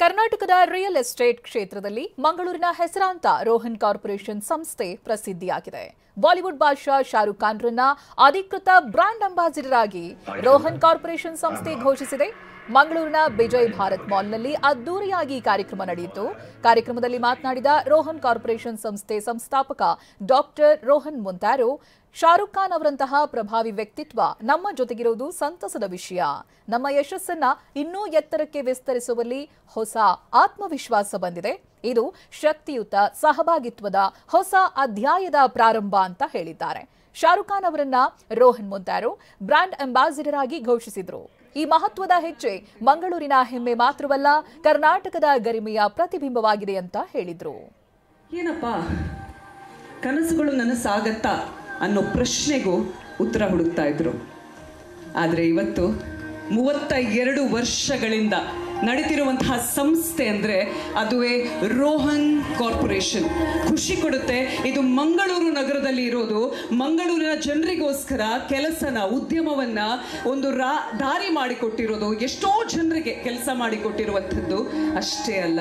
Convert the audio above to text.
ಕರ್ನಾಟಕದ real estate ಕ್ಷೇತ್ರದಲ್ಲಿ ಮಂಗಳೂರಿನ ಹೆಸರಾಂತ ರೋಹನ್ ಕಾರ್ಪೊರೇಷನ್ ಸಂಸ್ಥೆ ಪ್ರಸಿದ್ಧಿಯಾಗಿದೆ. ಬಾಲಿವುಡ್ ಬಾದ್ಶಾ ಶಾರುಖ್ ಖಾನ್ರನ್ನ ಅಧಿಕೃತ ಬ್ರಾಂಡ್ ಅಂಬಾಸಿಡರ್ ಆಗಿ ರೋಹನ್ ಕಾರ್ಪೊರೇಷನ್ ಸಂಸ್ಥೆ ಘೋಷಿಸಿದೆ. ಮಂಗಳೂರಿನ ವಿಜಯ್ ಭಾರತ್ ಮಾಲ್ನಲ್ಲಿ ಅದ್ದೂರಿಯಾಗಿ ಕಾರ್ಯಕ್ರಮ ನಡೆಯಿತು. ಕಾರ್ಯಕ್ರಮದಲ್ಲಿ ಮಾತನಾಡಿದ ರೋಹನ್ ಕಾರ್ಪೊರೇಷನ್ ಸಂಸ್ಥೆ ಸಂಸ್ಥಾಪಕ ಡಾಕ್ಟರ್ ರೋಹನ್ ಮೊಂತಾರೋ, ಶಾರುಖ್ ಖಾನ್ ಅವರಂತಹ ಪ್ರಭಾವಿ ವ್ಯಕ್ತಿತ್ವ ನಮ್ಮ ಜೊತೆಗಿರುವುದು ಸಂತಸದ ವಿಷಯ. ನಮ್ಮ ಯಶಸ್ಸನ್ನ ಇನ್ನೂ ಎತ್ತರಕ್ಕೆ ವಿಸ್ತರಿಸುವಲ್ಲಿ ಹೊಸ ಆತ್ಮವಿಶ್ವಾಸ ಬಂದಿದೆ. ಇದು ಶಕ್ತಿಯುತ ಸಹಭಾಗಿತ್ವದ ಹೊಸ ಅಧ್ಯಾಯದ ಪ್ರಾರಂಭ ಅಂತ ಹೇಳಿದ್ದಾರೆ. ಶಾರುಖ್ ಖಾನ್ ಅವರನ್ನ ರೋಹನ್ ಮೊಂತಾರೋ ಬ್ರಾಂಡ್ ಅಂಬಾಸಿಡರ್ ಆಗಿ ಘೋಷಿಸಿದ್ರು. ಈ ಮಹತ್ವದ ಹೆಜ್ಜೆ ಮಂಗಳೂರಿನ ಹೆಮ್ಮೆ ಮಾತ್ರವಲ್ಲ, ಕರ್ನಾಟಕದ ಗರಿಮೆಯ ಪ್ರತಿಬಿಂಬವಾಗಿದೆ ಅಂತ ಹೇಳಿದ್ರು. ಏನಪ್ಪ ಕನಸುಗಳು ನನಸಾಗತ್ತಾ ಅನ್ನೋ ಪ್ರಶ್ನೆಗೂ ಉತ್ತರ ಹುಡುಕ್ತಾ ಇದ್ರು. ಆದರೆ ಇವತ್ತು 32 ವರ್ಷಗಳಿಂದ ನಡೀತಿರುವಂತಹ ಸಂಸ್ಥೆ ಅಂದರೆ ಅದುವೇ ರೋಹನ್ ಕಾರ್ಪೊರೇಷನ್. ಖುಷಿ ಕೊಡುತ್ತೆ. ಇದು ಮಂಗಳೂರು ನಗರದಲ್ಲಿ ಇರೋದು, ಮಂಗಳೂರಿನ ಜನರಿಗೋಸ್ಕರ ಕೆಲಸನ, ಉದ್ಯಮವನ್ನ ಒಂದು ದಾರಿ ಮಾಡಿಕೊಟ್ಟಿರೋದು, ಎಷ್ಟೋ ಜನರಿಗೆ ಕೆಲಸ ಮಾಡಿಕೊಟ್ಟಿರುವಂಥದ್ದು ಅಷ್ಟೇ ಅಲ್ಲ,